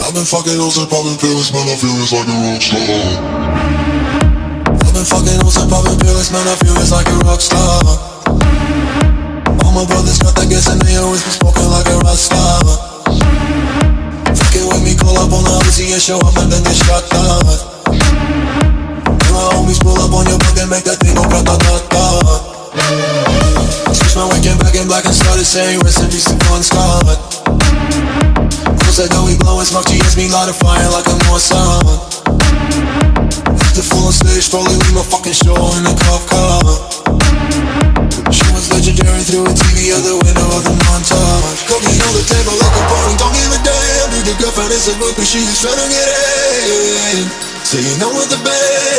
I've been fucking hoes and popping pills, man, I feel it's like a rock star. I've been fucking hoes and popping pills, man, I feel it's like a rock star. All my brothers got that gas and they always been smoking like a rock star. Fucking with me, call up on the Uzi and show up and then get shot down. And my homies pull up on your block and make that thing go grata-ta-ta. Switch my weekend back in black and started saying rest in peace to Bon Scott. Close that door, we blowin' smoke, she hits me light a fire like a Mossad. After full on stage, probably leave my fucking show in a cop car. She was legendary through a TV out the window of the montage. Cooking on the table like a party, don't give a damn. Dude, your girlfriend is a groupie, she's tryna get in. Saying I'm with the band.